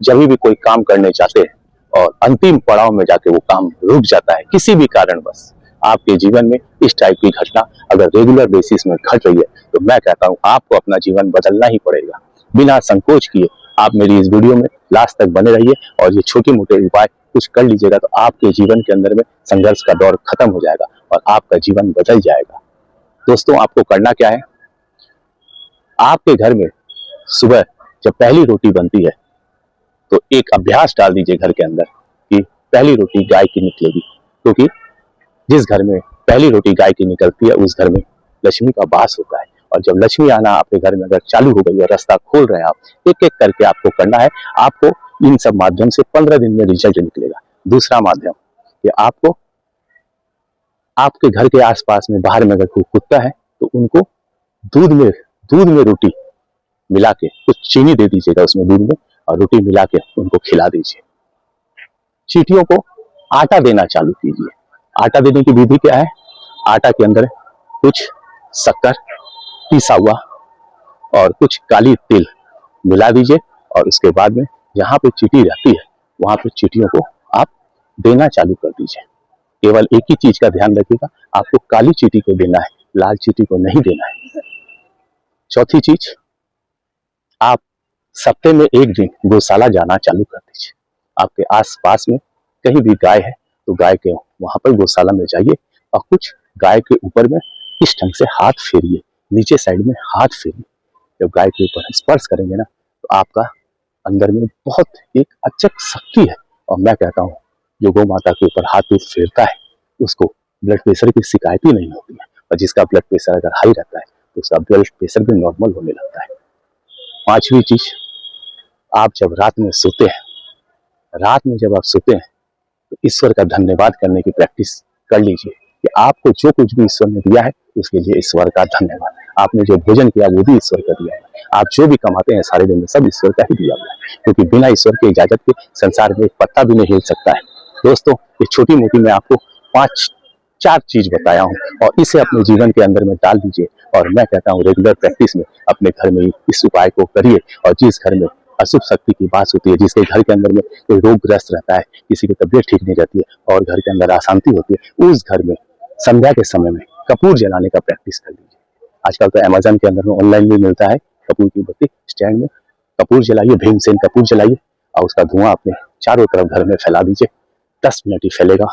जब भी कोई काम करने जाते हैं और अंतिम पड़ाव में जाके वो काम रुक जाता है किसी भी कारणवश, आपके जीवन में इस टाइप की घटना अगर रेगुलर बेसिस में घट रही है तो मैं कहता हूँ आपको अपना जीवन बदलना ही पड़ेगा। बिना संकोच किए आप मेरी इस वीडियो में लास्ट तक बने रहिए और ये छोटे मोटे उपाय कुछ कर लीजिएगा तो आपके जीवन के अंदर में संघर्ष का दौर खत्म हो जाएगा और आपका जीवन बदल जाएगा। दोस्तों, आपको करना क्या है, आपके घर में सुबह जब पहली रोटी बनती है तो एक अभ्यास डाल दीजिए घर के अंदर कि पहली रोटी गाय की निकलेगी, क्योंकि जिस घर में पहली रोटी गाय की निकलती है उस घर में लक्ष्मी का वास होता है। और जब लक्ष्मी आना आपके घर में अगर चालू हो गई और रास्ता खोल रहे हैं आप, एक एक करके आपको करना है। आपको इन सब माध्यम से 15 दिन में रिजल्ट निकलेगा। दूसरा माध्यम कि आपको आपके घर के आसपास में बाहर में अगर कोई कुत्ता है तो उनको दूध में रोटी मिला के कुछ चीनी दे दीजिएगा उसमें दूध में और रोटी मिला के उनको खिला दीजिए। चींटियों को आटा देना चालू कीजिए। आटा देने की विधि क्या है, आटा के अंदर कुछ शक्कर पिसा हुआ और कुछ काली तिल मिला दीजिए और उसके बाद में जहाँ पे चींटी रहती है वहां पे चींटियों को आप देना चालू कर दीजिए। केवल एक ही चीज का ध्यान रखिएगा, आपको काली चींटी को देना है, लाल चींटी को नहीं देना है। चौथी चीज, आप सप्ताह में एक दिन गौशाला जाना चालू कर दीजिए। आपके आस पास में कहीं भी गाय है तो गाय के वहां पर गौशाला में जाइए और कुछ गाय के ऊपर में इस ढंग से हाथ फेरिए, नीचे साइड में हाथ फेरिए। जब गाय के ऊपर स्पर्श करेंगे ना तो आपका अंदर में बहुत एक अचक शक्ति है। और मैं कहता हूँ जो गौ माता के ऊपर हाथ फेरता है उसको ब्लड प्रेशर की शिकायत ही नहीं होती है, और जिसका ब्लड प्रेशर अगर हाई रहता है तो उसका ब्लड प्रेशर भी नॉर्मल होने लगता है। पांचवी चीज, आप जब रात में सोते हैं, रात में जब आप सोते हैं तो ईश्वर का धन्यवाद करने की प्रैक्टिस कर लीजिए कि आपको जो कुछ भी ईश्वर ने दिया है उसके लिए ईश्वर का धन्यवाद। आपने जो भोजन किया वो भी ईश्वर का दिया है। आप जो भी कमाते हैं सारे दिन में सब ईश्वर का ही दिया हुआ है, क्योंकि बिना ईश्वर की इजाजत के संसार में एक पत्ता भी नहीं हिल सकता है। दोस्तों, ये छोटी मोटी मैं आपको 4 चीज बताया हूँ और इसे अपने जीवन के अंदर में डाल दीजिए। और मैं कहता हूँ रेगुलर प्रैक्टिस में अपने घर में इस उपाय को करिए। और जिस घर में अशुभ शक्ति की बात होती है, जिसके घर के अंदर में कोई रोगग्रस्त रहता है, किसी की तबीयत ठीक नहीं रहती है और घर के अंदर अशांति होती है, उस घर में संध्या के समय में कपूर जलाने का प्रैक्टिस कर लीजिए। आजकल तो अमेजन के अंदर में ऑनलाइन भी मिलता है कपूर की बत्ती, स्टैंड में कपूर जलाइए, भीमसेन कपूर जलाइए और उसका धुआं अपने चारों तरफ घर में फैला दीजिए। 10 मिनट ही फैलेगा।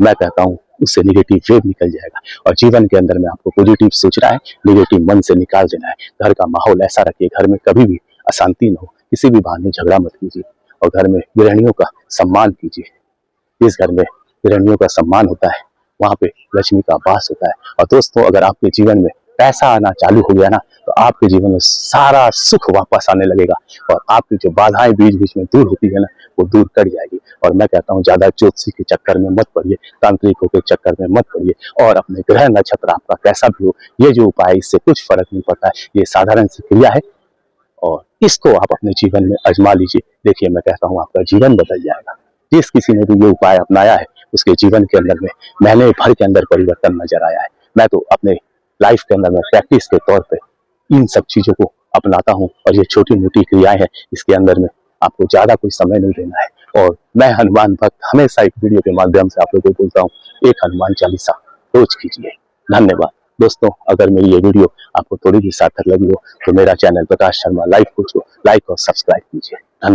मैं कहता हूँ उससे निगेटिव वेव निकल जाएगा और जीवन के अंदर में आपको पॉजिटिव सोचना है, निगेटिव मन से निकाल देना है। घर का माहौल ऐसा रखिए, घर में कभी भी अशांति न हो, किसी भी बहाने झगड़ा मत कीजिए और घर में गृहिणियों का सम्मान कीजिए। जिस घर में गृहिणियों का सम्मान होता है वहां पे लक्ष्मी का वास होता है। और दोस्तों, अगर आपके जीवन में पैसा आना चालू हो गया ना तो आपके जीवन में सारा सुख वापस आने लगेगा और आपकी जो बाधाएं बीच बीच में दूर होती है ना वो दूर कर जाएगी। और मैं कहता हूँ ज्यादा ज्योतिषी के चक्कर में मत पड़िए, तांत्रिकों के चक्कर में मत पड़िए और अपने ग्रह नक्षत्र आपका कैसा भी हो, ये जो उपाय इससे कुछ फर्क नहीं पड़ता है। ये साधारण सी क्रिया है और इसको आप अपने जीवन में आजमा लीजिए। देखिए, मैं कहता हूँ आपका जीवन बदल जाएगा। जिस किसी ने भी ये उपाय अपनाया है उसके जीवन के अंदर में महीने भर के अंदर परिवर्तन नजर आया है। मैं तो अपने लाइफ के अंदर में प्रैक्टिस के तौर पे इन सब चीजों को अपनाता हूँ और ये छोटी मोटी क्रियाएं हैं, इसके अंदर में आपको ज्यादा कोई समय नहीं देना है। और मैं हनुमान भक्त हमेशा एक वीडियो के माध्यम से आप लोगों को बोलता हूँ, एक हनुमान चालीसा रोज कीजिए। धन्यवाद दोस्तों। अगर मेरी ये वीडियो आपको थोड़ी भी सार्थक लगी हो तो मेरा channel Prakash Sharma life coach को लाइक और सब्सक्राइब कीजिए। धन्यवाद।